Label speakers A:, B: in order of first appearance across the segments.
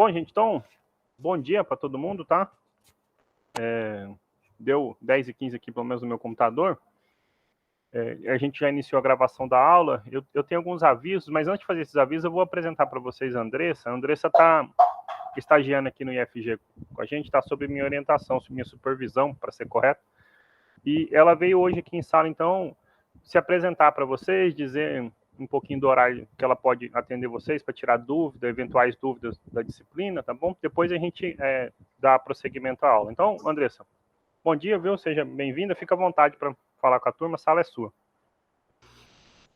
A: Bom, gente, então, bom dia para todo mundo, tá? Deu 10h15 aqui, pelo menos, no meu computador. A gente já iniciou a gravação da aula. Eu tenho alguns avisos, mas antes de fazer esses avisos, eu vou apresentar para vocês a Andressa. A Andressa está estagiando aqui no IFG com a gente, está sob minha orientação, sob minha supervisão, para ser correto. E ela veio hoje aqui em sala, então, se apresentar para vocês, dizer um pouquinho do horário que ela pode atender vocês para tirar dúvidas, eventuais dúvidas da disciplina, tá bom? Depois a gente dá prosseguimento à aula. Então, Andressa, bom dia, viu? Seja bem-vinda, fica à vontade para falar com a turma, a sala é sua.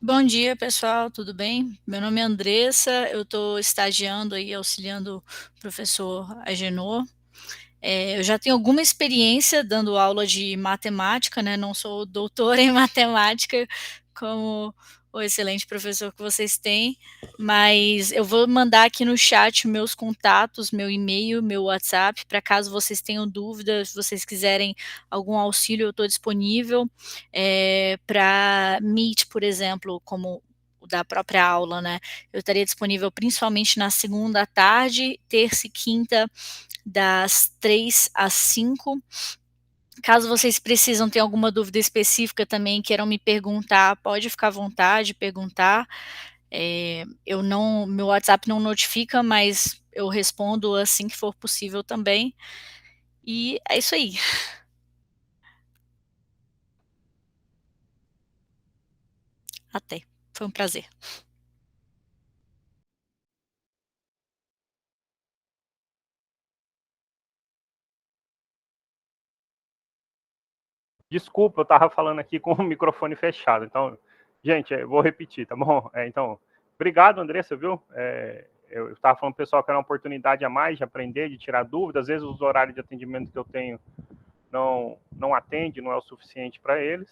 B: Bom dia, pessoal, tudo bem? Meu nome é Andressa, eu estou estagiando aí, auxiliando o professor Agenor. Eu já tenho alguma experiência dando aula de matemática, né? Não sou doutora em matemática, como o excelente professor que vocês têm, mas eu vou mandar aqui no chat meus contatos, meu e-mail, meu WhatsApp, para caso vocês tenham dúvidas, se vocês quiserem algum auxílio, eu estou disponível. Para Meet, por exemplo, como o da própria aula, né? Eu estaria disponível principalmente na segunda à tarde, terça e quinta, das 3 às 5. Caso vocês precisam ter alguma dúvida específica também, queiram me perguntar, pode ficar à vontade, perguntar. Meu WhatsApp não notifica, mas eu respondo assim que for possível também. E é isso aí. Até. Foi um prazer.
A: Desculpa, eu estava falando aqui com o microfone fechado. Então, gente, eu vou repetir, tá bom? Então, obrigado, Andressa, viu? Eu estava falando pro pessoal que era uma oportunidade a mais de aprender, de tirar dúvidas. Às vezes os horários de atendimento que eu tenho não atende, não é o suficiente para eles.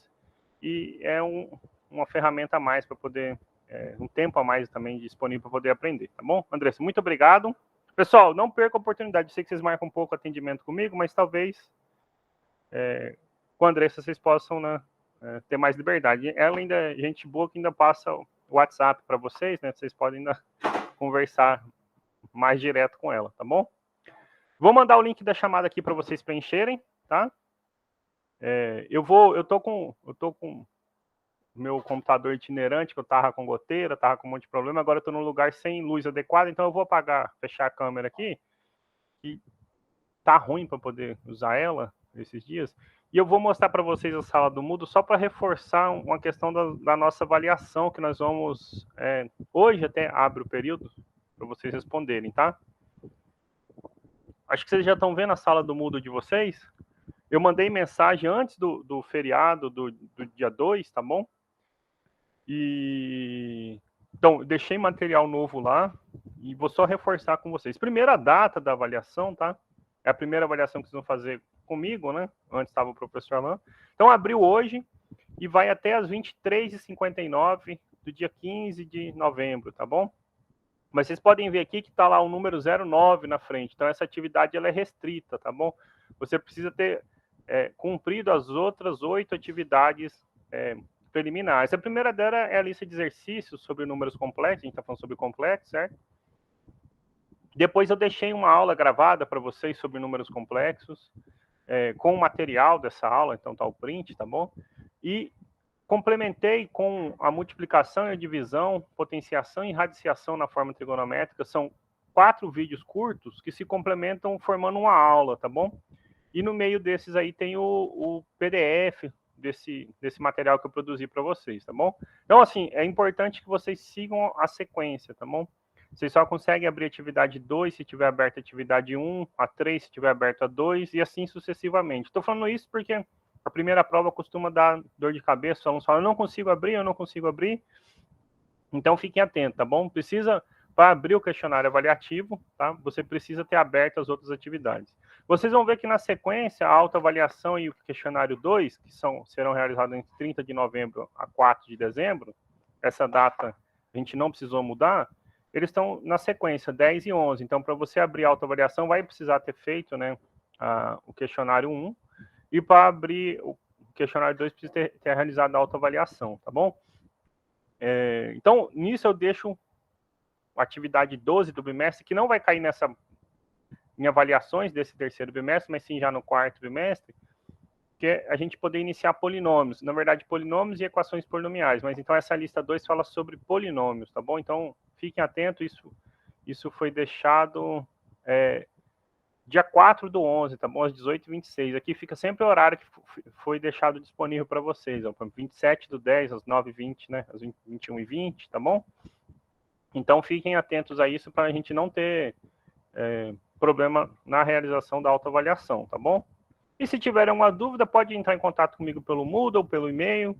A: E é uma ferramenta a mais para poder, um tempo a mais também disponível para poder aprender, tá bom? Andressa, muito obrigado. Pessoal, não perca a oportunidade. Eu sei que vocês marcam um pouco atendimento comigo, mas talvez com a Andressa vocês possam, né, ter mais liberdade. Ela ainda é gente boa que ainda passa o WhatsApp para vocês, né? Vocês podem ainda conversar mais direto com ela, tá bom? Vou mandar o link da chamada aqui para vocês preencherem, tá? Eu tô com meu computador itinerante, que eu tava com goteira, tava com um monte de problema, agora eu tô num lugar sem luz adequada, então eu vou apagar, fechar a câmera aqui, e tá ruim para poder usar ela esses dias. E eu vou mostrar para vocês a sala do Moodle só para reforçar uma questão da nossa avaliação, que nós vamos... hoje até abre o período para vocês responderem, tá? Acho que vocês já estão vendo a sala do Moodle de vocês. Eu mandei mensagem antes do feriado do dia 2, tá bom? Então, deixei material novo lá e vou só reforçar com vocês. Primeira data da avaliação, tá? É a primeira avaliação que vocês vão fazer comigo, né? Antes estava o professor Alain. Então, abriu hoje e vai até as 23h59 do dia 15 de novembro, tá bom? Mas vocês podem ver aqui que está lá o número 09 na frente. Então, essa atividade ela é restrita, tá bom? Você precisa ter cumprido as outras 8 atividades preliminares. A primeira dela é a lista de exercícios sobre números complexos. A gente está falando sobre complexos, certo? Depois eu deixei uma aula gravada para vocês sobre números complexos, com o material dessa aula, então tá o print, tá bom? E complementei com a multiplicação e a divisão, potenciação e radiciação na forma trigonométrica. São 4 vídeos curtos que se complementam formando uma aula, tá bom? E no meio desses aí tem o PDF desse material que eu produzi para vocês, tá bom? Então, assim, é importante que vocês sigam a sequência, tá bom? Vocês só conseguem abrir atividade 2 se tiver aberta a atividade 1, a 3 se tiver aberta a 2 e assim sucessivamente. Estou falando isso porque a primeira prova costuma dar dor de cabeça, os alunos falam, eu não consigo abrir, então fiquem atentos, tá bom? Para abrir o questionário avaliativo, tá? Você precisa ter aberto as outras atividades. Vocês vão ver que na sequência, a autoavaliação e o questionário 2, que serão realizados entre 30 de novembro a 4 de dezembro, essa data a gente não precisou mudar, eles estão na sequência 10 e 11. Então, para você abrir a autoavaliação, vai precisar ter feito, né, o questionário 1, e para abrir o questionário 2, precisa ter realizado a autoavaliação, tá bom? Então, nisso eu deixo a atividade 12 do bimestre, que não vai cair em avaliações desse terceiro bimestre, mas sim já no quarto bimestre, que é a gente poder iniciar polinômios. Na verdade, polinômios e equações polinomiais. Mas então essa lista 2 fala sobre polinômios, tá bom? Então, fiquem atentos, isso foi deixado dia 4/11, tá bom? Às 18h26. Aqui fica sempre o horário que foi deixado disponível para vocês. Ó, 27/10, às 9h20, né? Às 21h20, tá bom? Então, fiquem atentos a isso para a gente não ter problema na realização da autoavaliação, tá bom? E se tiverem alguma dúvida, pode entrar em contato comigo pelo Moodle, pelo e-mail,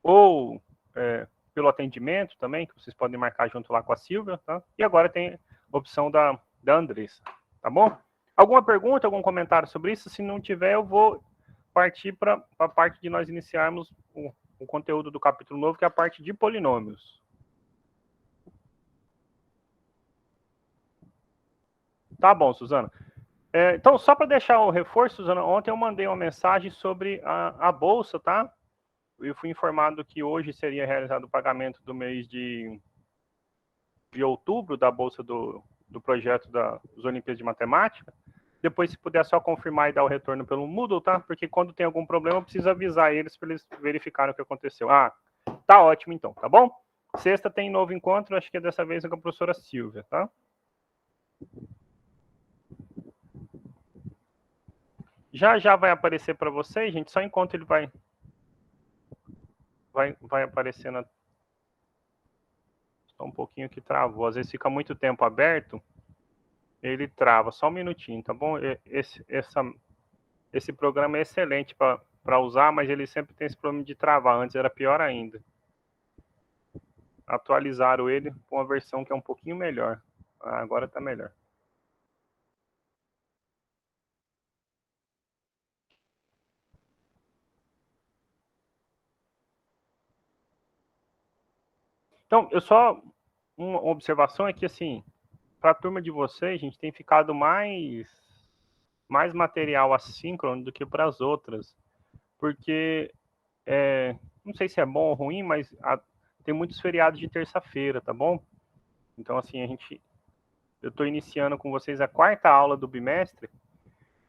A: ou pelo atendimento também, que vocês podem marcar junto lá com a Silvia, tá? E agora tem a opção da Andressa, tá bom? Alguma pergunta, algum comentário sobre isso? Se não tiver, eu vou partir para a parte de nós iniciarmos o conteúdo do capítulo novo, que é a parte de polinômios. Tá bom, Suzana. Então, só para deixar o reforço, Suzana, ontem eu mandei uma mensagem sobre a bolsa, tá? Eu fui informado que hoje seria realizado o pagamento do mês de outubro da bolsa do projeto das Olimpíadas de Matemática. Depois, se puder só confirmar e dar o retorno pelo Moodle, tá? Porque quando tem algum problema, eu preciso avisar eles para eles verificarem o que aconteceu. Ah, tá ótimo então, tá bom? Sexta tem novo encontro, acho que é dessa vez com a professora Silvia, tá? Já vai aparecer para vocês, gente, só enquanto ele vai aparecer na... Só um pouquinho que travou, às vezes fica muito tempo aberto, ele trava, só um minutinho, tá bom? Esse programa é excelente para usar, mas ele sempre tem esse problema de travar, antes era pior ainda. Atualizaram ele com uma versão que é um pouquinho melhor. Agora tá melhor. Então, uma observação é que, assim, para a turma de vocês, a gente tem ficado mais material assíncrono do que para as outras. Porque, não sei se é bom ou ruim, mas tem muitos feriados de terça-feira, tá bom? Então, assim, eu estou iniciando com vocês a quarta aula do bimestre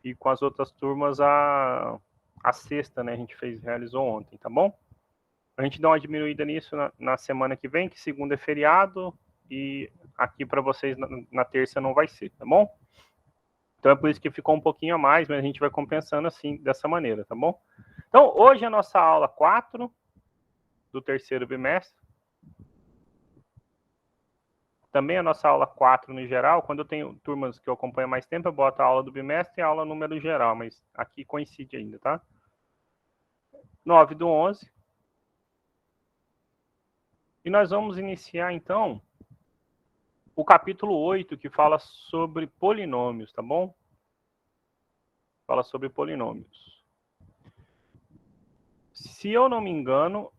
A: e com as outras turmas a sexta, né? A gente realizou ontem, tá bom? A gente dá uma diminuída nisso na semana que vem, que segunda é feriado e aqui para vocês na terça não vai ser, tá bom? Então é por isso que ficou um pouquinho a mais, mas a gente vai compensando assim, dessa maneira, tá bom? Então, hoje é a nossa aula 4 do terceiro bimestre. Também a nossa aula 4 no geral. Quando eu tenho turmas que eu acompanho mais tempo, eu boto a aula do bimestre e a aula número geral, mas aqui coincide ainda, tá? 9/11. E nós vamos iniciar, então, o capítulo 8, que fala sobre polinômios, tá bom? Fala sobre polinômios. Se eu não me engano,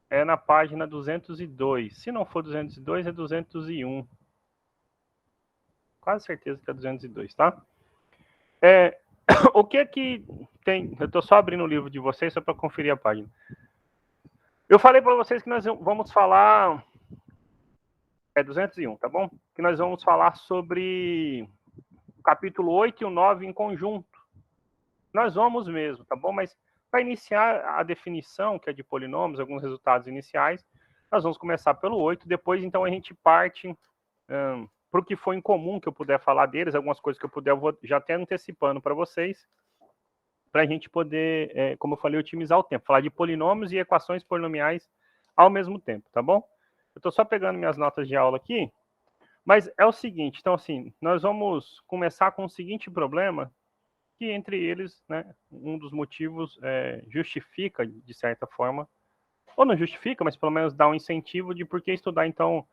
A: é na página 202. Se não for 202, é 201. Quase certeza que é 202, tá? O que tem... Eu estou só abrindo o livro de vocês só para conferir a página. Eu falei para vocês que nós vamos falar... É 201, tá bom? Que nós vamos falar sobre o capítulo 8 e o 9 em conjunto. Nós vamos mesmo, tá bom? Mas para iniciar a definição, que é de polinômios, alguns resultados iniciais, nós vamos começar pelo 8, depois então a gente parte para o que foi em comum, que eu puder falar deles, algumas coisas que eu puder, eu vou já até antecipando para vocês, para a gente poder, como eu falei, otimizar o tempo, falar de polinômios e equações polinomiais ao mesmo tempo, tá bom? Eu estou só pegando minhas notas de aula aqui, mas é o seguinte, então assim, nós vamos começar com o seguinte problema, que entre eles, né, um dos motivos justifica, de certa forma, ou não justifica, mas pelo menos dá um incentivo de por que estudar, então,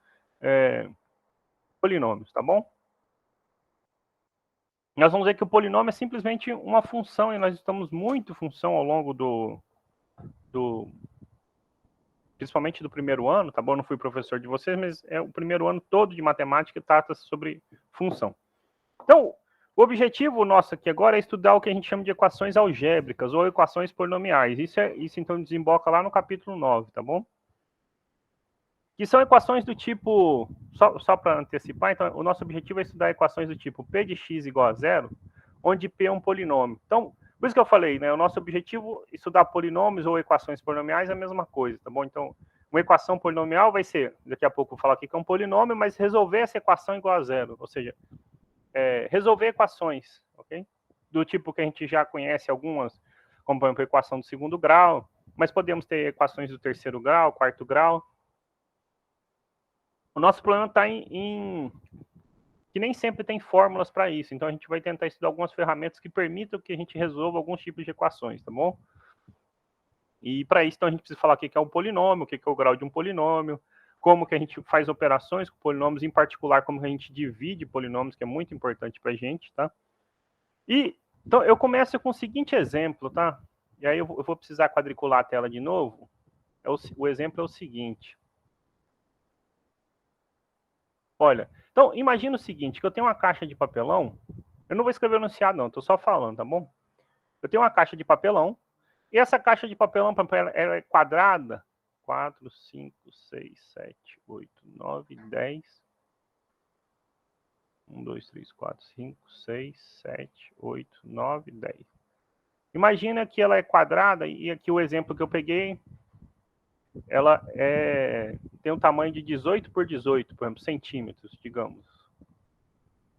A: polinômios, tá bom? Nós vamos ver que o polinômio é simplesmente uma função, e nós estamos muito função ao longo principalmente do primeiro ano, tá bom? Eu não fui professor de vocês, mas é o primeiro ano todo de matemática que trata sobre função. Então, o objetivo nosso aqui agora é estudar o que a gente chama de equações algébricas ou equações polinomiais. Isso então desemboca lá no capítulo 9, tá bom? que são equações do tipo, só para antecipar, então, o nosso objetivo é estudar equações do tipo P de x igual a zero, onde P é um polinômio. Então, por isso que eu falei, né, o nosso objetivo é estudar polinômios ou equações polinomiais é a mesma coisa, tá bom? Então, uma equação polinomial vai ser, daqui a pouco eu vou falar aqui que é um polinômio, mas resolver essa equação igual a zero, ou seja, resolver equações, ok? Do tipo que a gente já conhece algumas, como por exemplo a equação do segundo grau, mas podemos ter equações do terceiro grau, quarto grau. O nosso problema está que nem sempre tem fórmulas para isso, então a gente vai tentar estudar algumas ferramentas que permitam que a gente resolva alguns tipos de equações, tá bom? E para isso, então, a gente precisa falar o que é um polinômio, o que é o grau de um polinômio, como que a gente faz operações com polinômios, em particular, como que a gente divide polinômios, que é muito importante para a gente, tá? E, então, eu começo com o seguinte exemplo, tá? E aí eu vou precisar quadricular a tela de novo. O exemplo é o seguinte. Olha, então, imagina o seguinte, que eu tenho uma caixa de papelão, eu não vou escrever o enunciado não, estou só falando, tá bom? Eu tenho uma caixa de papelão, e essa caixa de papelão, ela é quadrada, 4, 5, 6, 7, 8, 9, 10, 1, 2, 3, 4, 5, 6, 7, 8, 9, 10. Imagina que ela é quadrada, e aqui o exemplo que eu peguei, ela tem um tamanho de 18 por 18, por exemplo, centímetros, digamos.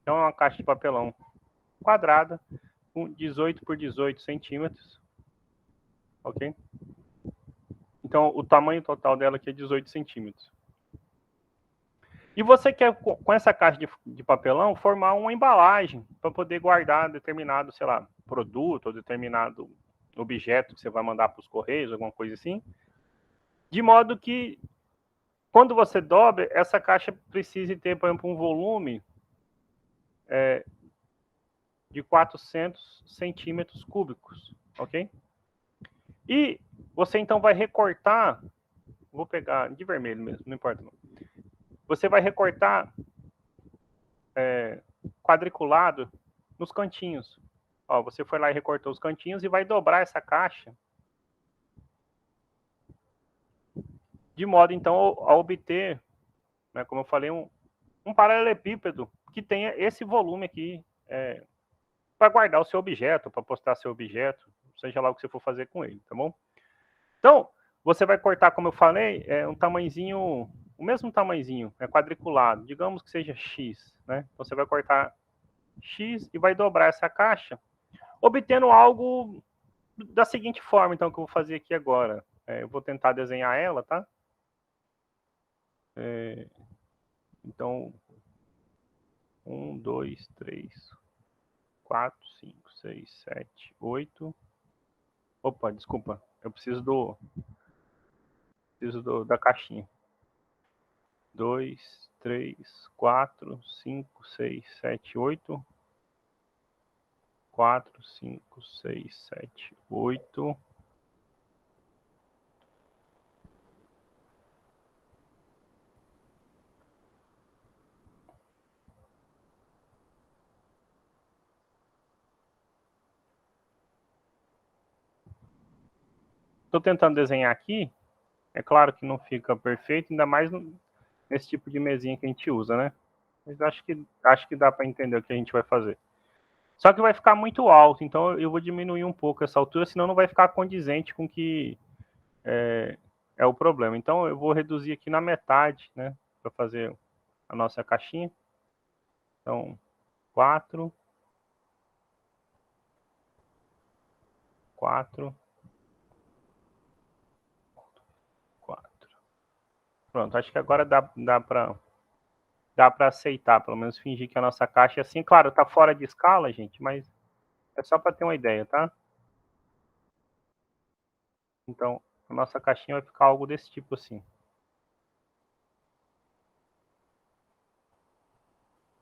A: Então é uma caixa de papelão quadrada, com 18 por 18 centímetros, ok? Então o tamanho total dela aqui é 18 centímetros. E você quer, com essa caixa de papelão, formar uma embalagem para poder guardar determinado, sei lá, produto ou determinado objeto que você vai mandar para os correios, alguma coisa assim. De modo que, quando você dobra, essa caixa precise ter, por exemplo, um volume de 400 centímetros cúbicos, ok? E você, então, vai recortar, vou pegar de vermelho mesmo, não importa não. Você vai recortar quadriculado nos cantinhos. Ó, você foi lá e recortou os cantinhos e vai dobrar essa caixa de modo, então, a obter, né, como eu falei, um paralelepípedo que tenha esse volume aqui para guardar o seu objeto, para postar seu objeto, seja lá o que você for fazer com ele, tá bom? Então, você vai cortar, como eu falei, um tamanhozinho, o mesmo tamanhozinho, quadriculado, digamos que seja X, né? Então, você vai cortar X e vai dobrar essa caixa, obtendo algo da seguinte forma, então, que eu vou fazer aqui agora. Eu vou tentar desenhar ela, tá? Então, 1, 2, 3, 4, 5, 6, 7, 8. Opa, desculpa. Eu preciso da caixinha. 2, 3, 4, 5, 6, 7, 8. 4, 5, 6, 7, 8. Estou tentando desenhar aqui. É claro que não fica perfeito, ainda mais nesse tipo de mesinha que a gente usa, né? Mas acho que dá para entender o que a gente vai fazer. Só que vai ficar muito alto, então eu vou diminuir um pouco essa altura, senão não vai ficar condizente com o que é o problema. Então eu vou reduzir aqui na metade, né? Para fazer a nossa caixinha. Então, 4. 4. 4. Pronto, acho que agora dá para aceitar, pelo menos fingir que a nossa caixa é assim. Claro, tá fora de escala, gente, mas é só para ter uma ideia, tá? Então, a nossa caixinha vai ficar algo desse tipo assim.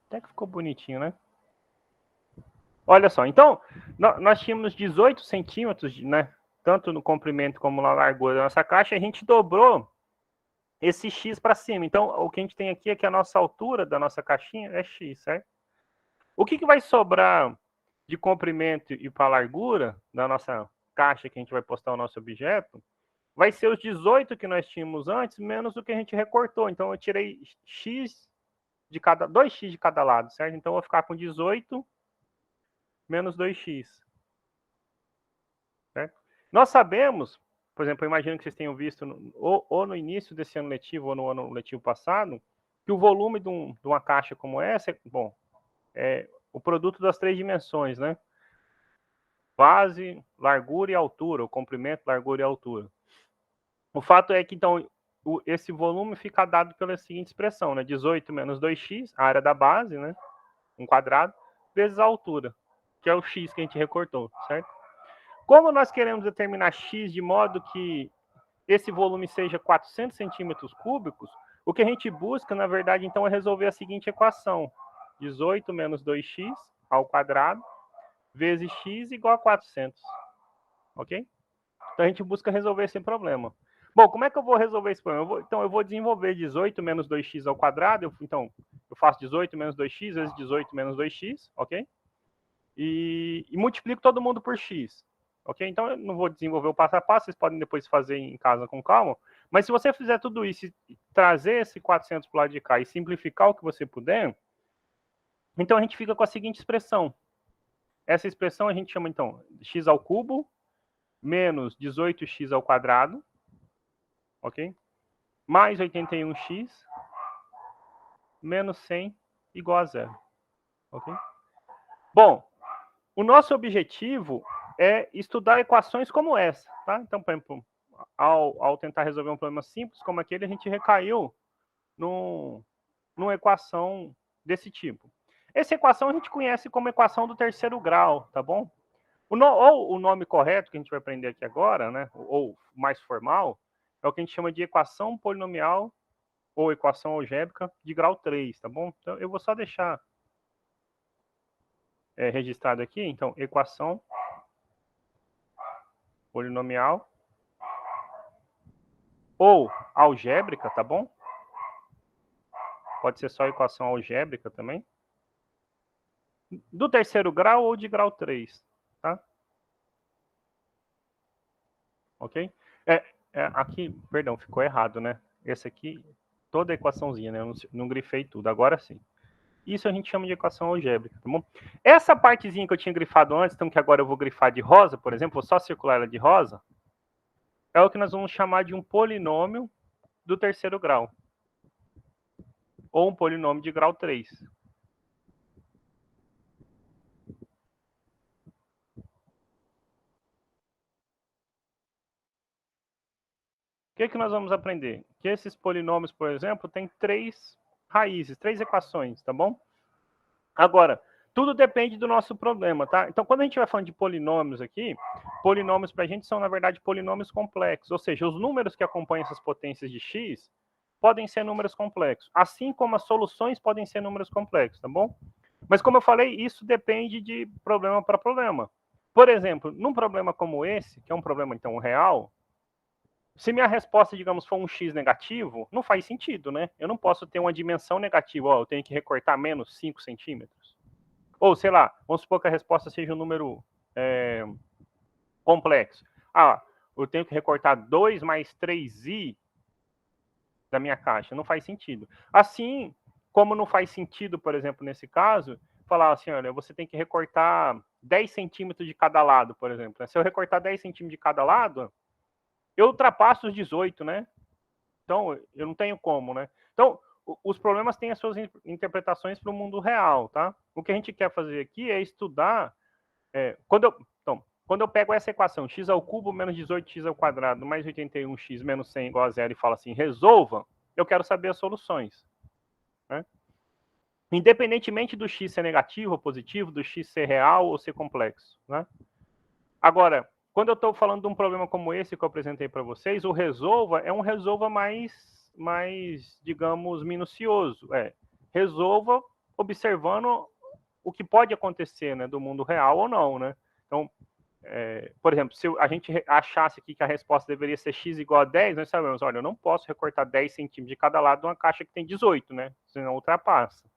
A: Até que ficou bonitinho, né? Olha só, então, nós tínhamos 18 centímetros, né? Tanto no comprimento como na largura da nossa caixa, a gente dobrou esse X para cima. Então, o que a gente tem aqui é que a nossa altura da nossa caixinha é X, certo? O que vai sobrar de comprimento e para a largura da nossa caixa que a gente vai postar o nosso objeto vai ser os 18 que nós tínhamos antes, menos o que a gente recortou. Então, eu tirei x de cada, 2x de cada lado, certo? Então, eu vou ficar com 18 menos 2x. Certo? Nós sabemos, por exemplo, eu imagino que vocês tenham visto, ou no início desse ano letivo, ou no ano letivo passado, que o volume de uma caixa como essa, bom, é o produto das 3 dimensões, né? Base, largura e altura, o comprimento, largura e altura. O fato é que, então, esse volume fica dado pela seguinte expressão, né? 18 menos 2x, a área da base, né? Um quadrado, vezes a altura, que é o x que a gente recortou, certo? Como nós queremos determinar x de modo que esse volume seja 400 centímetros cúbicos, o que a gente busca, na verdade, então, é resolver a seguinte equação. 18 menos 2x ao quadrado, vezes x igual a 400. Ok? Então, a gente busca resolver esse problema. Bom, como é que eu vou resolver esse problema? Então, eu vou desenvolver 18 menos 2x ao quadrado. Então, eu faço 18 menos 2x vezes 18 menos 2x, ok? E multiplico todo mundo por x. Ok? Então, eu não vou desenvolver o passo a passo, vocês podem depois fazer em casa com calma. Mas se você fizer tudo isso e trazer esse 400 para o lado de cá e simplificar o que você puder, então a gente fica com a seguinte expressão. Essa expressão a gente chama, então, x ao cubo menos 18x ao quadrado, ok? Mais 81x menos 100 igual a zero, ok? Bom, o nosso objetivo é estudar equações como essa, tá? Então, por exemplo, ao tentar resolver um problema simples como aquele, a gente recaiu numa equação desse tipo. Essa equação a gente conhece como equação do terceiro grau, tá bom? Ou o nome correto que a gente vai aprender aqui agora, né? Ou mais formal, é o que a gente chama de equação polinomial ou equação algébrica de grau 3, tá bom? Então, eu vou só deixar registrado aqui. Então, equação polinomial ou algébrica, tá bom? Pode ser só equação algébrica também. Do terceiro grau ou de grau 3, tá? Ok? Aqui, perdão, ficou errado, né? Esse aqui, toda a equaçãozinha, né? Eu não grifei tudo, agora sim. Isso a gente chama de equação algébrica, tá bom? Essa partezinha que eu tinha grifado antes, então que agora eu vou grifar de rosa, por exemplo, vou só circular ela de rosa, é o que nós vamos chamar de um polinômio do terceiro grau. Ou um polinômio de grau 3. O que nós vamos aprender? Que esses polinômios, por exemplo, têm 3 raízes, 3 equações, tá bom? Agora, tudo depende do nosso problema, tá? Então, quando a gente vai falando de polinômios aqui, polinômios para a gente são, na verdade, polinômios complexos. Ou seja, os números que acompanham essas potências de x podem ser números complexos. Assim como as soluções podem ser números complexos, tá bom? Mas, como eu falei, isso depende de problema para problema. Por exemplo, num problema como esse, que é um problema, então, real, se minha resposta, digamos, for um x negativo, não faz sentido, né? Eu não posso ter uma dimensão negativa, ó, eu tenho que recortar menos 5 centímetros. Ou, sei lá, vamos supor que a resposta seja um número complexo. Ah, eu tenho que recortar 2 mais 3i da minha caixa. Não faz sentido. Assim, como não faz sentido, por exemplo, nesse caso, falar assim, olha, você tem que recortar 10 centímetros de cada lado, por exemplo. Se eu recortar 10 centímetros de cada lado, eu ultrapasso os 18, né? Então, eu não tenho como, né? Então, os problemas têm as suas interpretações para o mundo real, tá? O que a gente quer fazer aqui é estudar... quando eu pego essa equação, x ao cubo menos 18x ao quadrado mais 81x menos 100 igual a zero e falo assim, resolva, eu quero saber as soluções, né? Independentemente do x ser negativo ou positivo, do x ser real ou ser complexo, né? Agora, quando eu estou falando de um problema como esse que eu apresentei para vocês, o resolva é um resolva mais digamos, minucioso. Resolva observando o que pode acontecer, né, do mundo real ou não, né? Então, por exemplo, se a gente achasse aqui que a resposta deveria ser x igual a 10, nós sabemos, olha, eu não posso recortar 10 centímetros de cada lado de uma caixa que tem 18, né? Senão ultrapassa.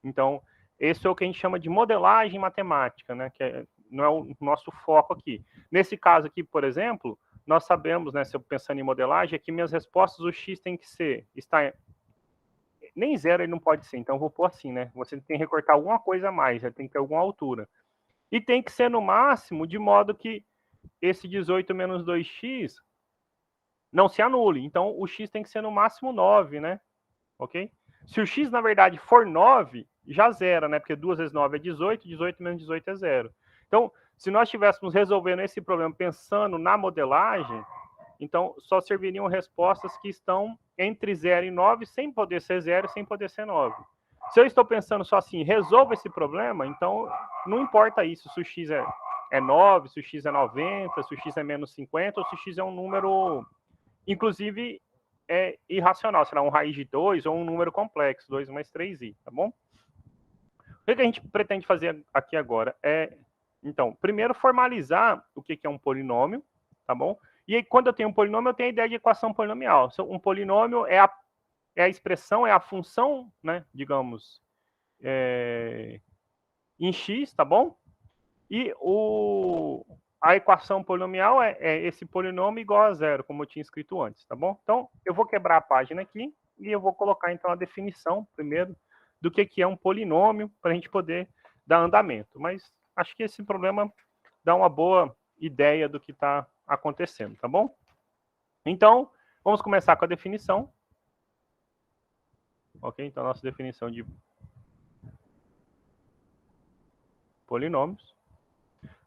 A: Então, esse é o que a gente chama de modelagem matemática, né? Que não é o nosso foco aqui. Nesse caso aqui, por exemplo, nós sabemos, né, se eu pensando em modelagem, é que minhas respostas, o x tem que ser, nem zero ele não pode ser, então eu vou pôr assim, né? Você tem que recortar alguma coisa a mais, já tem que ter alguma altura. E tem que ser no máximo, de modo que esse 18 menos 2x não se anule. Então, o x tem que ser no máximo 9, né? Ok? Se o x, na verdade, for 9, já zera, né? Porque 2 vezes 9 é 18, 18 menos 18 é 0. Então, se nós estivéssemos resolvendo esse problema pensando na modelagem, então só serviriam respostas que estão entre 0 e 9, sem poder ser 0 e sem poder ser 9. Se eu estou pensando só assim, resolva esse problema, então não importa isso, se o x é 9, se o x é 90, se o x é menos 50, ou se o x é um número, inclusive, irracional, será um raiz de 2 ou um número complexo, 2 mais 3i, tá bom? O que a gente pretende fazer aqui agora então, primeiro formalizar o que é um polinômio, tá bom? E aí, quando eu tenho um polinômio, eu tenho a ideia de equação polinomial. Um polinômio é a expressão, é a função, né, digamos, em x, tá bom? E a equação polinomial é esse polinômio igual a zero, como eu tinha escrito antes, tá bom? Então, eu vou quebrar a página aqui e eu vou colocar, então, a definição, primeiro, do que é um polinômio, para a gente poder dar andamento. Mas acho que esse problema dá uma boa ideia do que está acontecendo, tá bom? Então, vamos começar com a definição. Ok? Então, nossa definição de polinômios.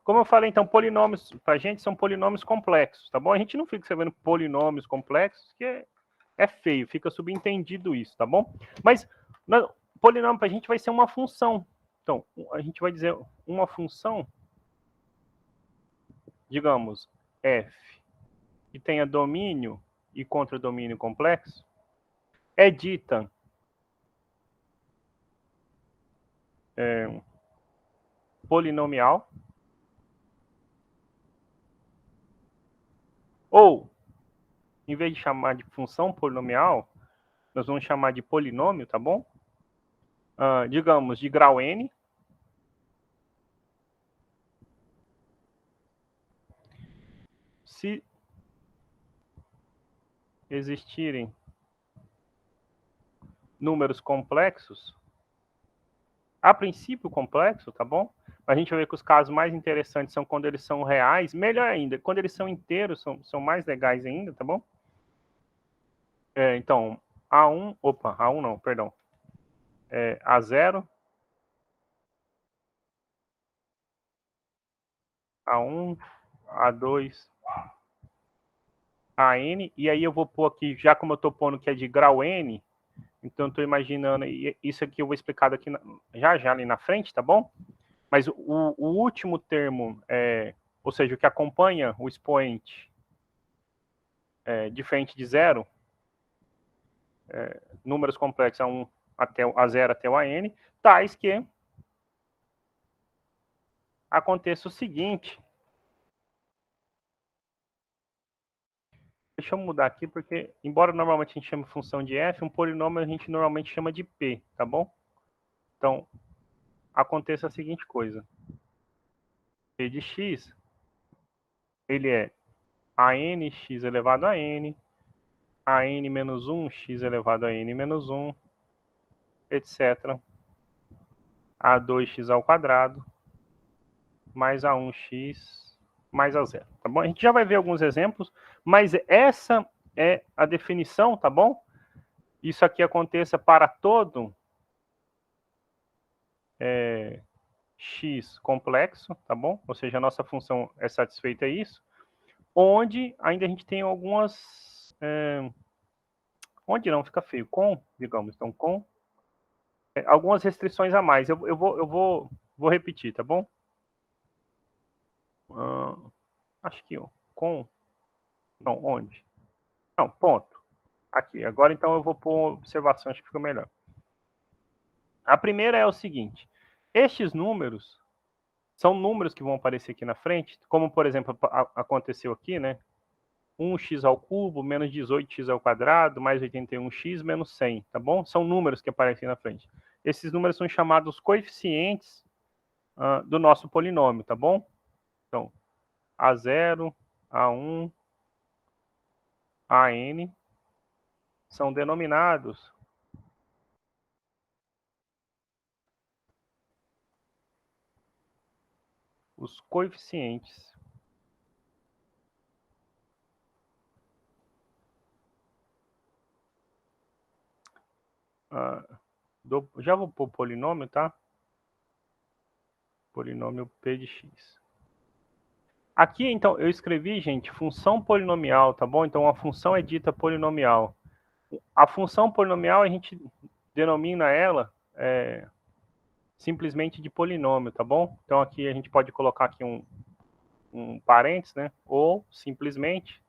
A: Como eu falei, então, polinômios, para a gente, são polinômios complexos, tá bom? A gente não fica escrevendo polinômios complexos, que é feio, fica subentendido isso, tá bom? Mas polinômio para a gente vai ser uma função. Então, a gente vai dizer uma função, digamos, f, que tenha domínio e contradomínio complexo, é dita polinomial, ou, em vez de chamar de função polinomial, nós vamos chamar de polinômio, tá bom? Digamos, de grau n. Se existirem números complexos, a princípio complexo, tá bom? A gente vai ver que os casos mais interessantes são quando eles são reais, melhor ainda, quando eles são inteiros, são mais legais ainda, tá bom? Então, A1 não, perdão. A0, A1, A2, AN, e aí eu vou pôr aqui, já como eu estou pondo que é de grau N, então estou imaginando, isso aqui eu vou explicar daqui já ali na frente, tá bom? Mas o último termo, ou seja, o que acompanha o expoente diferente de zero, números complexos A0 até o AN, tais que aconteça o seguinte. Deixa eu mudar aqui, porque, embora normalmente a gente chame função de f, um polinômio a gente normalmente chama de p, tá bom? Então, aconteça a seguinte coisa. P de x, ele é ANX elevado a n, AN menos 1, x elevado a n menos 1, etc. A2x ao quadrado, mais A1x, mais A0, tá bom? A gente já vai ver alguns exemplos, mas essa é a definição, tá bom? Isso aqui aconteça para todo x complexo, tá bom? Ou seja, a nossa função é satisfeita isso, onde ainda a gente tem algumas... onde não fica feio, com, digamos, então com algumas restrições a mais. Eu vou repetir, tá bom? Acho que com... Não, onde? Não, ponto. Aqui. Agora, então, eu vou pôr observações que fica melhor. A primeira é o seguinte. Estes números são números que vão aparecer aqui na frente, como, por exemplo, aconteceu aqui, né? 1x ao cubo, menos 18x ao quadrado, mais 81x, menos 100, tá bom? São números que aparecem na frente. Esses números são chamados coeficientes do nosso polinômio, tá bom? Então, A0, A1, AN são denominados os coeficientes já vou pôr polinômio, tá? Polinômio P de x. Aqui, então, eu escrevi, gente, função polinomial, tá bom? Então, a função é dita polinomial. A função polinomial, a gente denomina ela simplesmente de polinômio, tá bom? Então, aqui a gente pode colocar aqui um parênteses, né? Ou, simplesmente,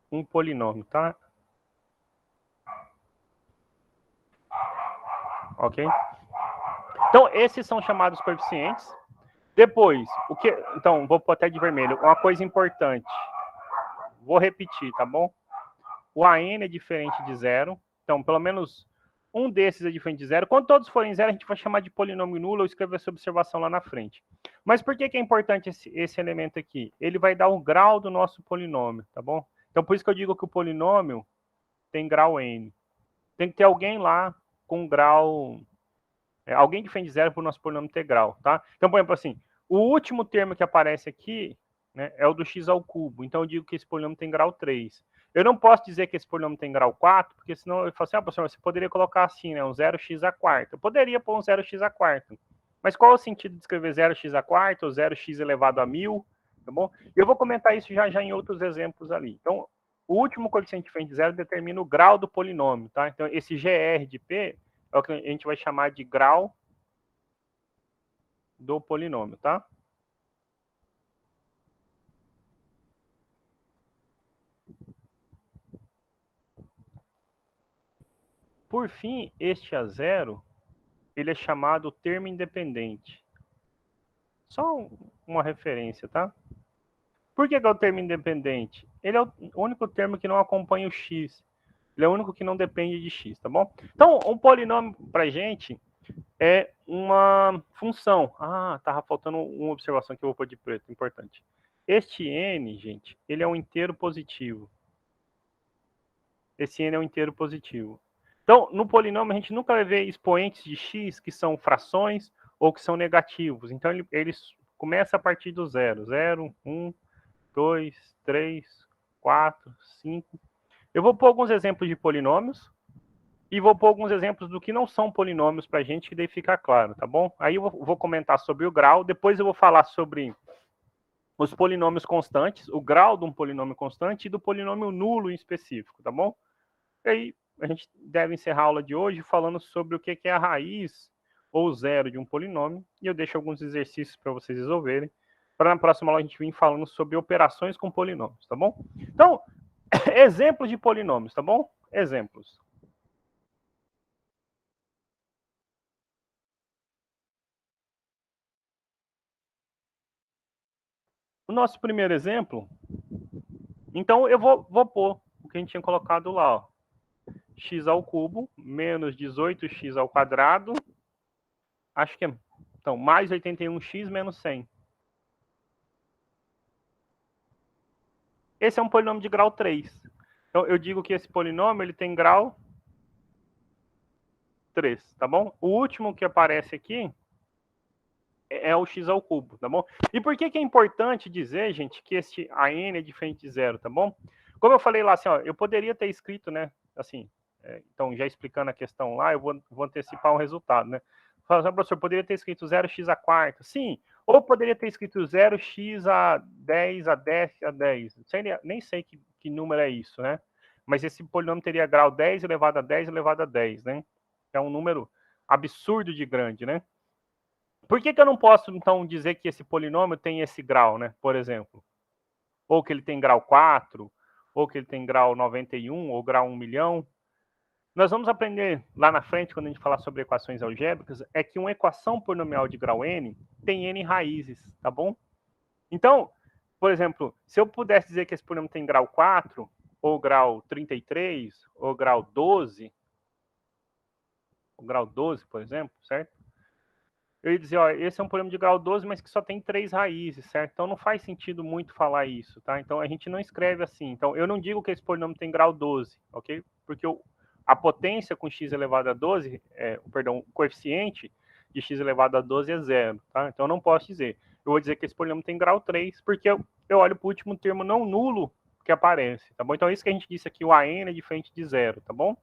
A: um polinômio, tá? Ok? Então, esses são chamados coeficientes. Depois, então, vou pôr até de vermelho. Uma coisa importante. Vou repetir, tá bom? O AN é diferente de zero. Então, pelo menos um desses é diferente de zero. Quando todos forem zero, a gente vai chamar de polinômio nulo ou escrever essa observação lá na frente. Mas por que é importante esse elemento aqui? Ele vai dar o grau do nosso polinômio, tá bom? Então, por isso que eu digo que o polinômio tem grau n. Tem que ter alguém lá com grau... alguém diferente de zero para o nosso polinômio ter grau, tá? Então, por exemplo, assim, o último termo que aparece aqui, né, é o do x ao cubo. Então, eu digo que esse polinômio tem grau 3. Eu não posso dizer que esse polinômio tem grau 4, porque senão eu falo assim, professor, você poderia colocar assim, né, um 0x à quarta. Eu poderia pôr um 0x à quarta. Mas qual é o sentido de escrever 0x à quarta ou 0x elevado a 1000? Tá bom? Eu vou comentar isso já em outros exemplos ali. Então, o último coeficiente diferente de zero determina o grau do polinômio, tá? Então, esse GR de P é o que a gente vai chamar de grau do polinômio, tá? Por fim, este a zero, ele é chamado termo independente. Só uma referência, tá? Por que é o termo independente? Ele é o único termo que não acompanha o x. Ele é o único que não depende de x, tá bom? Então, um polinômio pra gente é uma função. Tava faltando uma observação que eu vou pôr de preto, importante. Este n, gente, ele é um inteiro positivo. Esse n é um inteiro positivo. Então, no polinômio, a gente nunca vai ver expoentes de x que são frações ou que são negativos. Então, ele começa a partir do zero. 0, 1, 2, 3, 4, 5. Eu vou pôr alguns exemplos de polinômios e vou pôr alguns exemplos do que não são polinômios para a gente, que daí fica claro, tá bom? Aí eu vou comentar sobre o grau, depois eu vou falar sobre os polinômios constantes, o grau de um polinômio constante e do polinômio nulo em específico, tá bom? E aí a gente deve encerrar a aula de hoje falando sobre o que é a raiz ou zero de um polinômio, e eu deixo alguns exercícios para vocês resolverem, para na próxima aula a gente vir falando sobre operações com polinômios, tá bom? Então, exemplos de polinômios, tá bom? Exemplos. O nosso primeiro exemplo, então eu vou pôr o que a gente tinha colocado lá, ó. X ao cubo menos 18x ao quadrado, acho que é, então, mais 81x menos 100. Esse é um polinômio de grau 3. Então, eu digo que esse polinômio ele tem grau 3, tá bom? O último que aparece aqui é o x ao cubo, tá bom? E por que é importante dizer, gente, que esse AN é diferente de zero, tá bom? Como eu falei lá, assim, ó, eu poderia ter escrito, né, assim, então, já explicando a questão lá, eu vou antecipar um resultado, né? Fala, professor, poderia ter escrito 0x à quarta? Sim. Ou poderia ter escrito 0x a 10, a 10, a 10. Nem sei que número é isso, né? Mas esse polinômio teria grau 10 elevado a 10 elevado a 10, né? É um número absurdo de grande, né? Por que eu não posso, então, dizer que esse polinômio tem esse grau, né? Por exemplo. Ou que ele tem grau 4, ou que ele tem grau 91, ou grau 1 milhão. Nós vamos aprender lá na frente, quando a gente falar sobre equações algébricas, é que uma equação polinomial de grau n tem n raízes, tá bom? Então, por exemplo, se eu pudesse dizer que esse polinômio tem grau 4, ou grau 33, ou grau 12, por exemplo, certo? eu ia dizer, ó, esse é um polinômio de grau 12, mas que só tem 3 raízes, certo? Então não faz sentido muito falar isso, tá? Então a gente não escreve assim. Então eu não digo que esse polinômio tem grau 12, ok? Porque a potência com x elevado a 12, perdão, o coeficiente de x elevado a 12 é zero, tá? Então eu não posso dizer. Eu vou dizer que esse polinômio tem grau 3, porque eu olho para o último termo não nulo que aparece, tá bom? Então é isso que a gente disse aqui, o AN é diferente de zero, tá bom?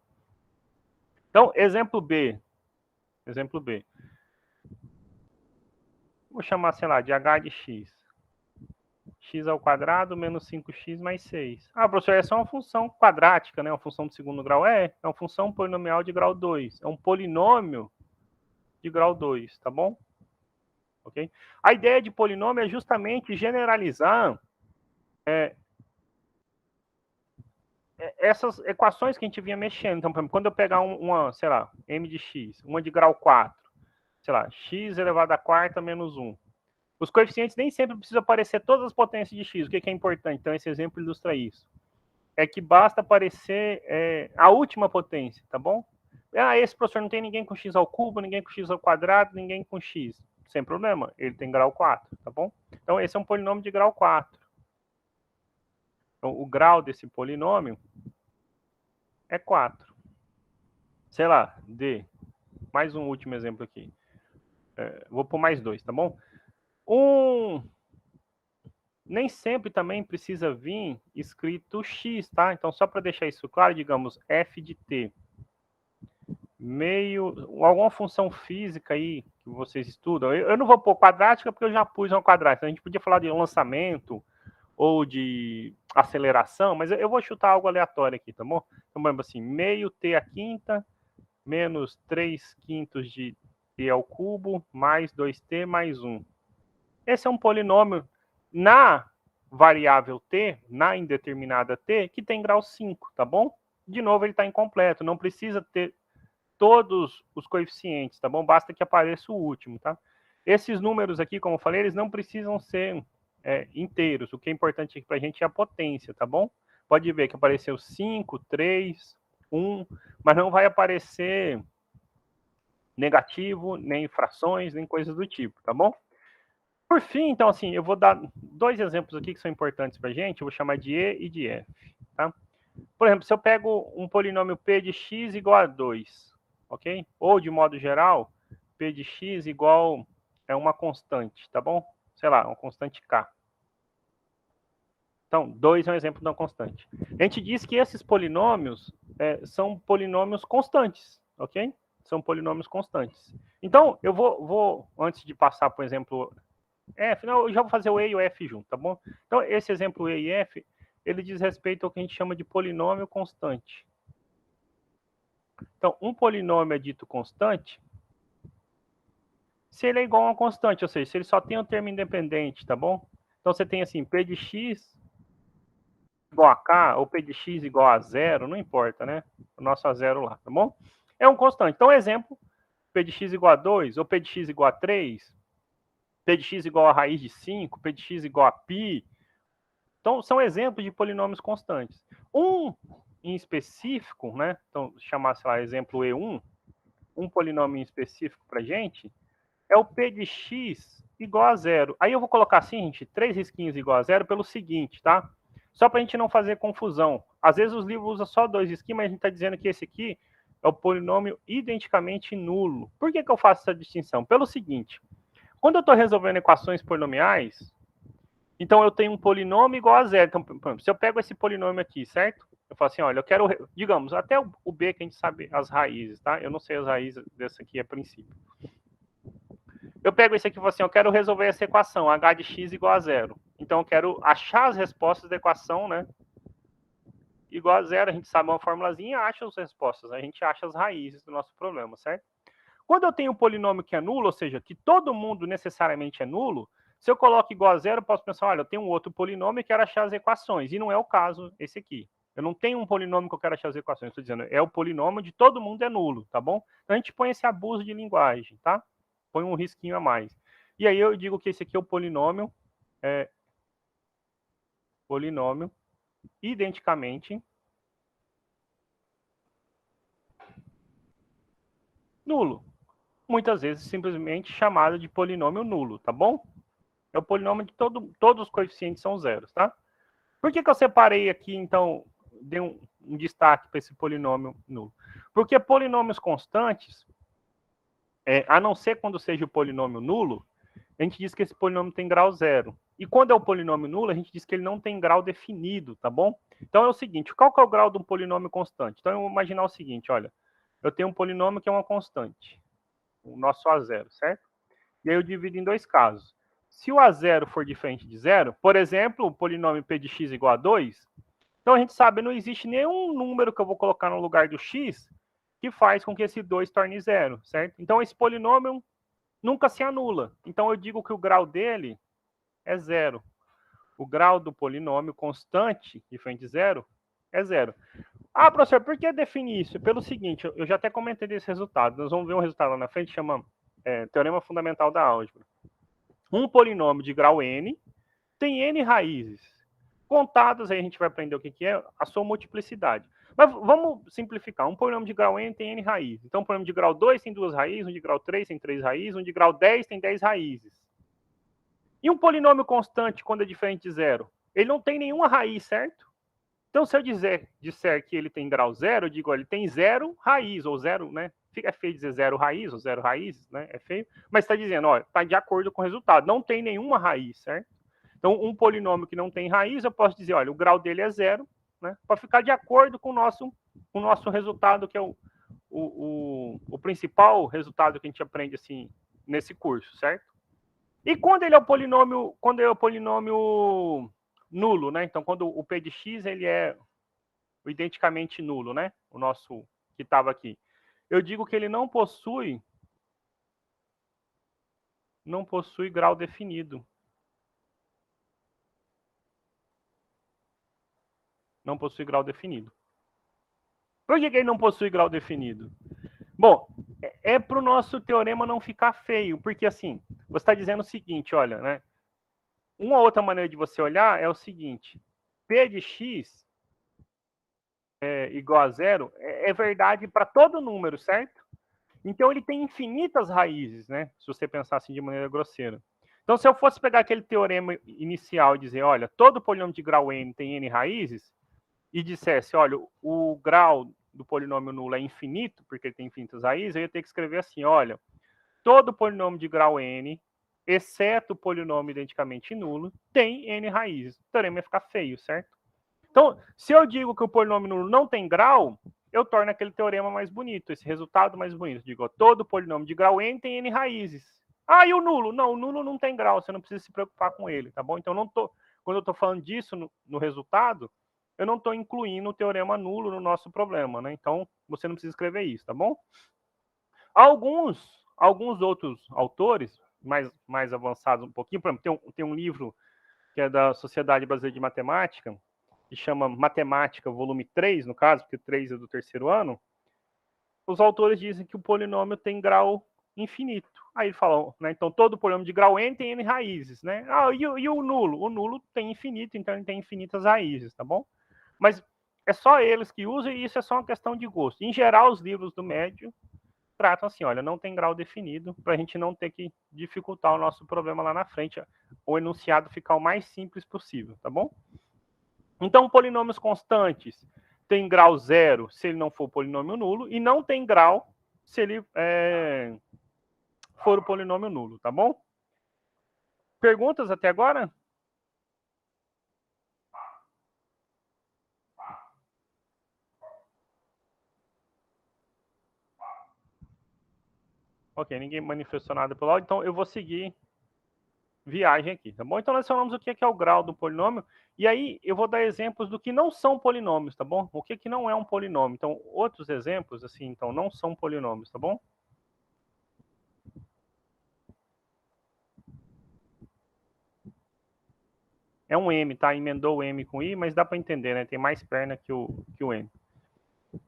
A: Então, exemplo B. Exemplo B. Vou chamar, sei lá, de h de x. X ao quadrado menos 5x mais 6. Ah, professor, essa é uma função quadrática, né? Uma função de segundo grau. É uma função polinomial de grau 2. É um polinômio de grau 2, tá bom? Ok? A ideia de polinômio é justamente generalizar essas equações que a gente vinha mexendo. Então, por exemplo, quando eu pegar uma, sei lá, m de x, uma de grau 4, sei lá, x elevado a quarta menos 1. Os coeficientes nem sempre precisam aparecer todas as potências de x. O que é importante? Então, esse exemplo ilustra isso. É que basta aparecer a última potência, tá bom? Ah, esse professor não tem ninguém com x ao cubo, ninguém com x ao quadrado, ninguém com x. Sem problema, ele tem grau 4, tá bom? Então, esse é um polinômio de grau 4. Então, o grau desse polinômio é 4. Sei lá, D. Mais um último exemplo aqui. Vou pôr mais 2, tá bom? Nem sempre também precisa vir escrito x, tá? Então, só para deixar isso claro, digamos, f de t meio, alguma função física aí que vocês estudam. Eu não vou pôr quadrática porque eu já pus uma quadrática. A gente podia falar de lançamento ou de aceleração, mas eu vou chutar algo aleatório aqui, tá bom? Então, vamos assim, meio t à quinta menos 3 quintos de t ao cubo mais 2t mais 1. Esse é um polinômio na variável t, na indeterminada t, que tem grau 5, tá bom? De novo, ele está incompleto, não precisa ter todos os coeficientes, tá bom? Basta que apareça o último, tá? Esses números aqui, como eu falei, eles não precisam ser inteiros. O que é importante para a gente é a potência, tá bom? Pode ver que apareceu 5, 3, 1, mas não vai aparecer negativo, nem frações, nem coisas do tipo, tá bom? Por fim, então, assim, eu vou dar 2 exemplos aqui que são importantes para a gente. Eu vou chamar de E e de F, tá? Por exemplo, se eu pego um polinômio P de x igual a 2, ok? Ou, de modo geral, P de x igual a uma constante, tá bom? Sei lá, uma constante K. Então, 2 é um exemplo de uma constante. A gente diz que esses polinômios são polinômios constantes, ok? São polinômios constantes. Então, eu vou antes de passar, por exemplo, afinal, eu já vou fazer o E e o F junto, tá bom? Então, esse exemplo E e F, ele diz respeito ao que a gente chama de polinômio constante. Então, um polinômio é dito constante se ele é igual a uma constante, ou seja, se ele só tem um termo independente, tá bom? Então, você tem assim, P de x igual a K, ou P de x igual a zero, não importa, né? O nosso a zero lá, tá bom? É um constante. Então, exemplo, P de x igual a 2, ou P de x igual a 3, P de x igual a raiz de 5, P de x igual a π. Então, são exemplos de polinômios constantes. Um em específico, né? Então, chamar, sei lá, exemplo E1, um polinômio em específico para a gente, é o P de x igual a zero. Aí eu vou colocar assim, gente, 3 risquinhos igual a zero pelo seguinte, tá? Só para a gente não fazer confusão. Às vezes os livros usam só 2 risquinhos, mas a gente está dizendo que esse aqui é o polinômio identicamente nulo. Por que eu faço essa distinção? Pelo seguinte, quando eu estou resolvendo equações polinomiais, então eu tenho um polinômio igual a zero. Então, se eu pego esse polinômio aqui, certo? Eu falo assim, olha, eu quero, digamos, até o B que a gente sabe as raízes, tá? Eu não sei as raízes dessa aqui a princípio. Eu pego esse aqui e falo assim, eu quero resolver essa equação, h de x igual a zero. Então eu quero achar as respostas da equação, né? Igual a zero, a gente sabe uma formulazinha e acha as respostas. A gente acha as raízes do nosso problema, certo? Quando eu tenho um polinômio que é nulo, ou seja, que todo mundo necessariamente é nulo, se eu coloco igual a zero, eu posso pensar, olha, eu tenho um outro polinômio e quero achar as equações. E não é o caso esse aqui. Eu não tenho um polinômio que eu quero achar as equações. Estou dizendo, é o polinômio de todo mundo é nulo, tá bom? Então a gente põe esse abuso de linguagem, tá? Põe um risquinho a mais. E aí eu digo que esse aqui é o polinômio, identicamente nulo. muitas vezes simplesmente chamado de polinômio nulo, tá bom? É o polinômio de todos os coeficientes são zeros, tá? Por que eu separei aqui, então, dei um destaque para esse polinômio nulo? Porque polinômios constantes, a não ser quando seja o polinômio nulo, a gente diz que esse polinômio tem grau zero. E quando é o polinômio nulo, a gente diz que ele não tem grau definido, tá bom? Então é o seguinte, qual que é o grau de um polinômio constante? Então eu vou imaginar o seguinte, olha, eu tenho um polinômio que é uma constante, o nosso A0, certo? E aí eu divido em dois casos. Se o A0 for diferente de zero, por exemplo, o polinômio P de x igual a 2, então a gente sabe que não existe nenhum número que eu vou colocar no lugar do x que faz com que esse 2 torne zero, certo? Então esse polinômio nunca se anula. Então eu digo que o grau dele é zero. O grau do polinômio constante, diferente de zero, é zero. Ah, professor, por que definir isso? Pelo seguinte, eu já até comentei desse resultado. Nós vamos ver um resultado lá na frente, chama Teorema Fundamental da Álgebra. Um polinômio de grau n tem n raízes. Contadas, aí a gente vai aprender o que é a sua multiplicidade. Mas vamos simplificar. Um polinômio de grau n tem n raízes. Então, um polinômio de grau 2 tem 2 raízes, um de grau 3 tem 3 raízes, um de grau 10 tem 10 raízes. E um polinômio constante, quando é diferente de zero? Ele não tem nenhuma raiz, certo? Então, se eu disser que ele tem grau zero, eu digo, ele tem zero raiz, ou zero, né? Fica feio dizer zero raiz, ou zero raízes, né? É feio. Mas está dizendo, ó, está de acordo com o resultado. Não tem nenhuma raiz, certo? Então, um polinômio que não tem raiz, eu posso dizer, olha, o grau dele é zero, né? Para ficar de acordo com o nosso resultado, que é o principal resultado que a gente aprende, assim, nesse curso, certo? E quando ele é o polinômio nulo, né? Então, quando o P de x ele é identicamente nulo, né? O nosso que estava aqui. Eu digo que ele não possui grau definido. Não possui grau definido. Por que ele não possui grau definido? Bom, é para o nosso teorema não ficar feio, porque assim, você está dizendo o seguinte, olha, né? Uma outra maneira de você olhar é o seguinte, P de x igual a zero é verdade para todo número, certo? Então ele tem infinitas raízes, né? Se você pensar assim de maneira grosseira. Então, se eu fosse pegar aquele teorema inicial e dizer, olha, todo polinômio de grau n tem n raízes, e dissesse, olha, o grau do polinômio nulo é infinito, porque ele tem infinitas raízes, eu ia ter que escrever assim, olha, todo polinômio de grau n, exceto o polinômio identicamente nulo, tem n raízes. O teorema ia ficar feio, certo? Então, se eu digo que o polinômio nulo não tem grau, eu torno aquele teorema mais bonito, esse resultado mais bonito. Digo, ó, todo polinômio de grau n tem n raízes. Ah, e o nulo? Não, o nulo não tem grau, você não precisa se preocupar com ele, tá bom? Então, quando eu estou falando disso no resultado, eu não estou incluindo o teorema nulo no nosso problema, né? Então, você não precisa escrever isso, tá bom? Alguns outros autores, mais avançados um pouquinho, por exemplo, tem um livro que é da Sociedade Brasileira de Matemática, que chama Matemática, volume 3, no caso, porque 3 é do terceiro ano, os autores dizem que o polinômio tem grau infinito. Aí falam, né? Então todo polinômio de grau n tem n raízes, né? Ah, e o nulo? O nulo tem infinito, então ele tem infinitas raízes, tá bom? Mas é só eles que usam e isso é só uma questão de gosto. Em geral, os livros do médio tratam assim, olha, não tem grau definido, para a gente não ter que dificultar o nosso problema lá na frente, o enunciado ficar o mais simples possível, tá bom? Então, polinômios constantes tem grau zero se ele não for polinômio nulo, e não tem grau se ele for o polinômio nulo, tá bom? Perguntas até agora? Ok, ninguém manifestou nada pelo áudio, então eu vou seguir viagem aqui, tá bom? Então nós falamos o que é o grau do polinômio, e aí eu vou dar exemplos do que não são polinômios, tá bom? O que não é um polinômio. Então, outros exemplos, assim, então, não são polinômios, tá bom? É um M, tá? Emendou o M com I, mas dá para entender, né? Tem mais perna que o M.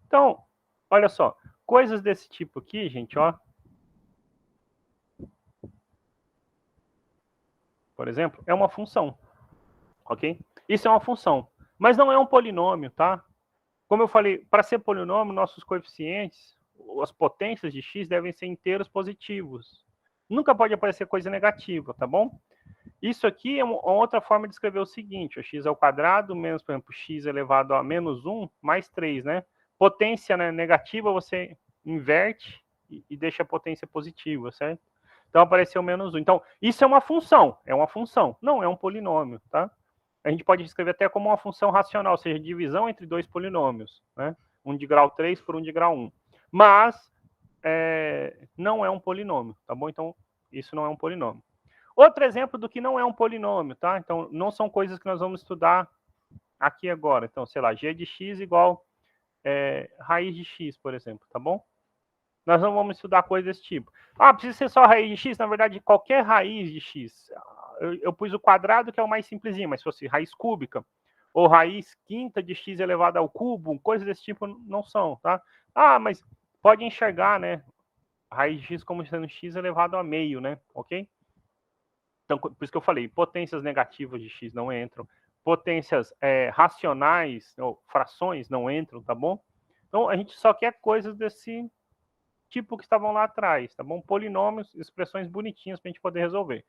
A: Então, olha só, coisas desse tipo aqui, gente, ó. Por exemplo, é uma função, ok? Isso é uma função, mas não é um polinômio, tá? Como eu falei, para ser polinômio, nossos coeficientes, as potências de x devem ser inteiros positivos. Nunca pode aparecer coisa negativa, tá bom? Isso aqui é uma outra forma de escrever o seguinte, o x ao quadrado menos, por exemplo, x elevado a menos 1 mais 3, né? Potência, né, negativa você inverte e deixa a potência positiva, certo? Então apareceu menos 1. Então, isso é uma função, não é um polinômio, tá? A gente pode escrever até como uma função racional, ou seja, divisão entre dois polinômios, né? Um de grau 3 por um de grau 1. Mas não é um polinômio, tá bom? Então, isso não é um polinômio. Outro exemplo do que não é um polinômio, tá? Então, não são coisas que nós vamos estudar aqui agora. Então, sei lá, g de x igual raiz de x, por exemplo, tá bom? Nós não vamos estudar coisas desse tipo. Ah, precisa ser só raiz de x? Na verdade, qualquer raiz de x. Eu pus o quadrado, que é o mais simplesinho, mas se fosse raiz cúbica, ou raiz quinta de x elevado ao cubo, coisas desse tipo não são, tá? Ah, mas pode enxergar, né? Raiz de x como sendo x elevado a meio, né? Ok? Então, por isso que eu falei, potências negativas de x não entram, potências racionais, ou frações, não entram, tá bom? Então, a gente só quer coisas desse tipo que estavam lá atrás, tá bom? Polinômios, expressões bonitinhas para a gente poder resolver.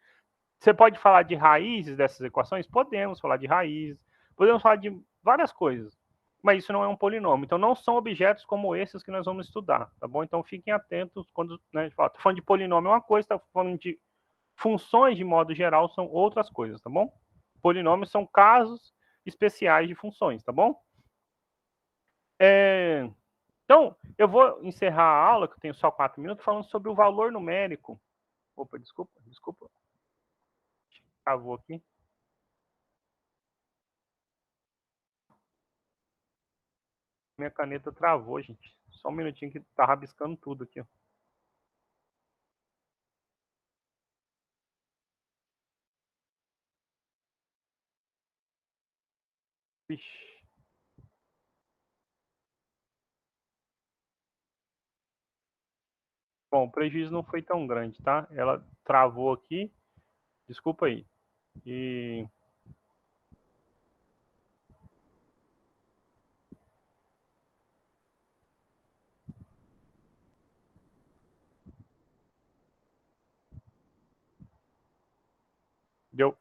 A: Você pode falar de raízes dessas equações? Podemos falar de raízes, podemos falar de várias coisas, mas isso não é um polinômio. Então, não são objetos como esses que nós vamos estudar, tá bom? Então, fiquem atentos quando, né, a gente fala, tô falando de polinômio é uma coisa, tá falando de funções, de modo geral, são outras coisas, tá bom? Polinômios são casos especiais de funções, tá bom? Então, eu vou encerrar a aula, que eu tenho só 4 minutos, falando sobre o valor numérico. Opa, desculpa. Travou aqui. Minha caneta travou, gente. Só um minutinho que tá rabiscando tudo aqui, ó. Vixe. Bom, o prejuízo não foi tão grande, tá? Ela travou aqui. Desculpa aí. E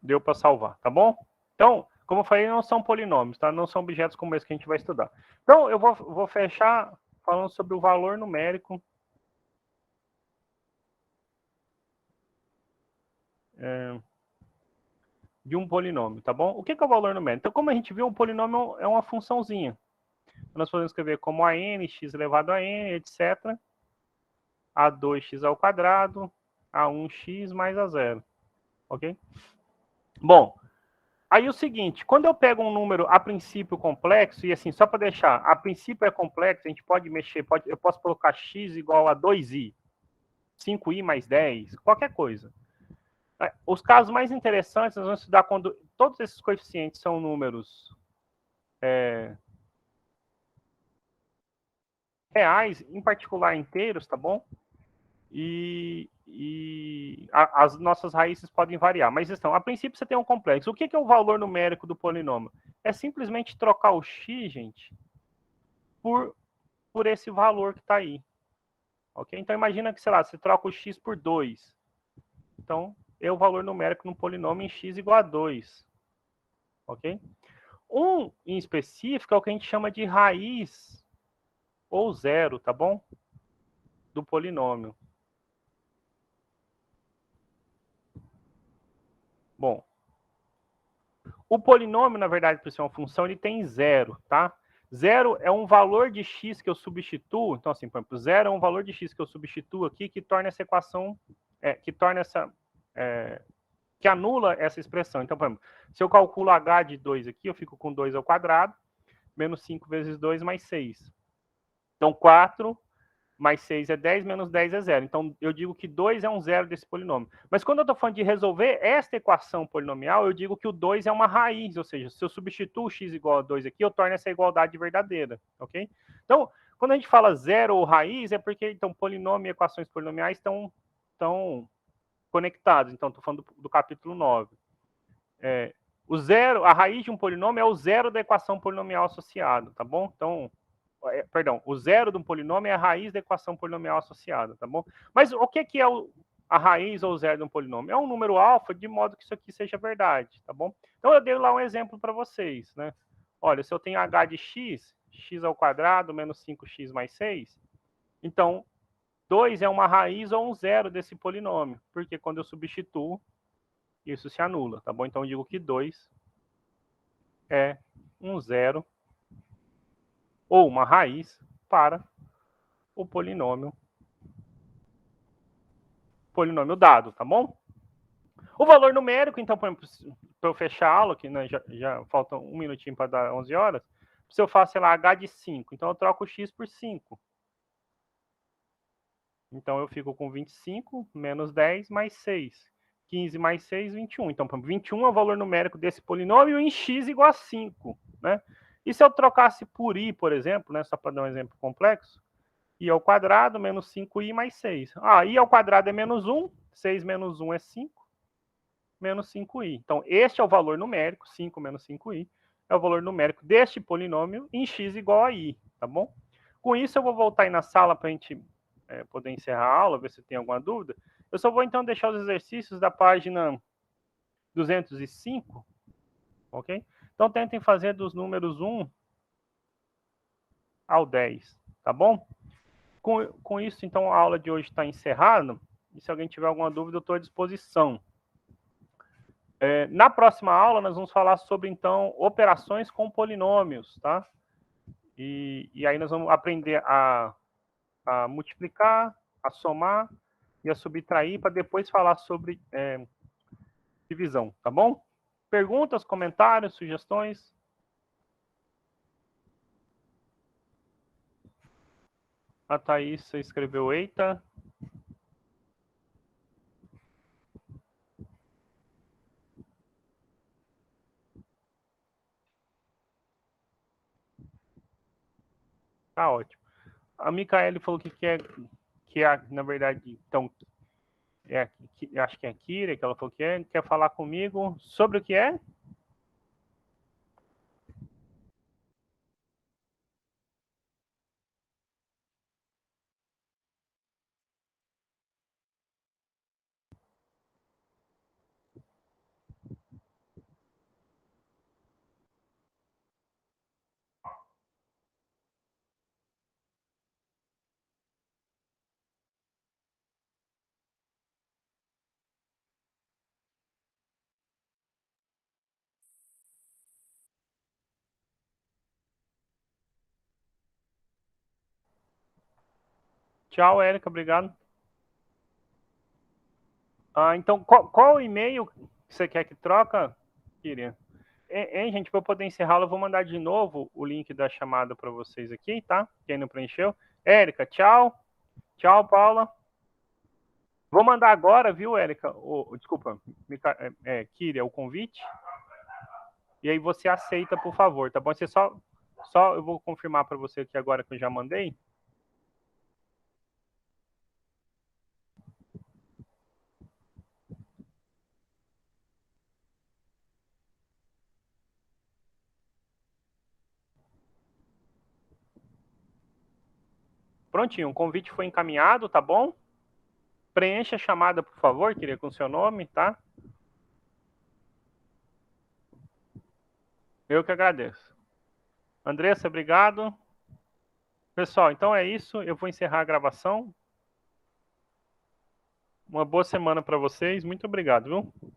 A: deu para salvar, tá bom? Então, como eu falei, não são polinômios, tá? Não são objetos como esse que a gente vai estudar. Então, eu vou fechar falando sobre o valor numérico de um polinômio, tá bom? O que é o valor numérico? Então, como a gente viu, um polinômio é uma funçãozinha. Nós podemos escrever como a n, x elevado a n, etc. A 2x ao quadrado, a 1x mais a 0. Ok? Bom, aí o seguinte, quando eu pego um número a princípio complexo, e assim, só para deixar, a princípio é complexo, a gente pode mexer, eu posso colocar x igual a 2i, 5i mais 10, qualquer coisa. Os casos mais interessantes, nós vamos estudar quando todos esses coeficientes são números reais, em particular inteiros, tá bom? E as nossas raízes podem variar. Mas então, a princípio você tem um complexo. O que é o valor numérico do polinômio? É simplesmente trocar o x, gente, por esse valor que está aí. Ok? Então imagina que, sei lá, você troca o x por 2. Então, é o valor numérico no polinômio em x igual a 2. Ok? Um em específico é o que a gente chama de raiz ou zero, tá bom? Do polinômio. Bom, o polinômio, na verdade, por ser uma função, ele tem zero, tá? Zero é um valor de x que eu substituo. Então, assim, por exemplo, zero é um valor de x que eu substituo aqui que torna essa equação, que anula essa expressão. Então, por exemplo, se eu calculo h de 2 aqui, eu fico com 2 ao quadrado, menos 5 vezes 2 mais 6. Então, 4 mais 6 é 10, menos 10 é 0. Então, eu digo que 2 é um zero desse polinômio. Mas quando eu estou falando de resolver esta equação polinomial, eu digo que o 2 é uma raiz, ou seja, se eu substituo x igual a 2 aqui, eu torno essa igualdade verdadeira, ok? Então, quando a gente fala zero ou raiz, é porque então, polinômio e equações polinomiais estão conectados. Então, estou falando do capítulo 9. O zero, a raiz de um polinômio é o zero da equação polinomial associada, tá bom? Então, Perdão, o zero de um polinômio é a raiz da equação polinomial associada, tá bom? Mas o que é a raiz ou o zero de um polinômio? É um número alfa, de modo que isso aqui seja verdade, tá bom? Então eu dei lá um exemplo para vocês, né? Olha, se eu tenho h de x, x ao quadrado menos 5x mais 6, então 2 é uma raiz ou um zero desse polinômio, porque quando eu substituo, isso se anula, tá bom? Então eu digo que 2 é um zero ou uma raiz para o polinômio dado, tá bom? O valor numérico, então, para eu fechar a aula, que né, já falta um minutinho para dar 11 horas, se eu faço, sei lá, h de 5, então eu troco o x por 5. Então eu fico com 25 menos 10 mais 6. 15 mais 6, 21. Então, 21 é o valor numérico desse polinômio em x igual a 5, né? E se eu trocasse por i, por exemplo, né, só para dar um exemplo complexo, i ao quadrado menos 5i mais 6. I ao quadrado é menos 1, 6 menos 1 é 5, menos 5i. Então, este é o valor numérico, 5 menos 5i, é o valor numérico deste polinômio em x igual a i, tá bom? Com isso, eu vou voltar aí na sala para a gente poder encerrar a aula, ver se tem alguma dúvida. Eu só vou, então, deixar os exercícios da página 205, ok? Então, tentem fazer dos números 1 ao 10, tá bom? Com isso, então, a aula de hoje está encerrada. E se alguém tiver alguma dúvida, eu estou à disposição. Na próxima aula, nós vamos falar sobre, então, operações com polinômios, tá? E aí nós vamos aprender a multiplicar, a somar e a subtrair, para depois falar sobre divisão, tá bom? Perguntas, comentários, sugestões? A Thaís escreveu eita. Tá ótimo. A Micaele falou que na verdade, então, acho que é a Kira, que ela falou que quer falar comigo sobre o que é? Tchau, Érica, obrigado. Então, qual o e-mail que você quer que troca, Kira? Gente, para eu poder encerrar, eu vou mandar de novo o link da chamada para vocês aqui, tá? Quem não preencheu. Érica, tchau. Tchau, Paula. Vou mandar agora, viu, Érica? Desculpa, Kira, o convite. E aí você aceita, por favor, tá bom? Você só eu vou confirmar para você aqui agora que eu já mandei. Prontinho, o convite foi encaminhado, tá bom? Preencha a chamada, por favor, queria com o seu nome, tá? Eu que agradeço. Andressa, obrigado. Pessoal, então é isso. Eu vou encerrar a gravação. Uma boa semana para vocês. Muito obrigado, viu?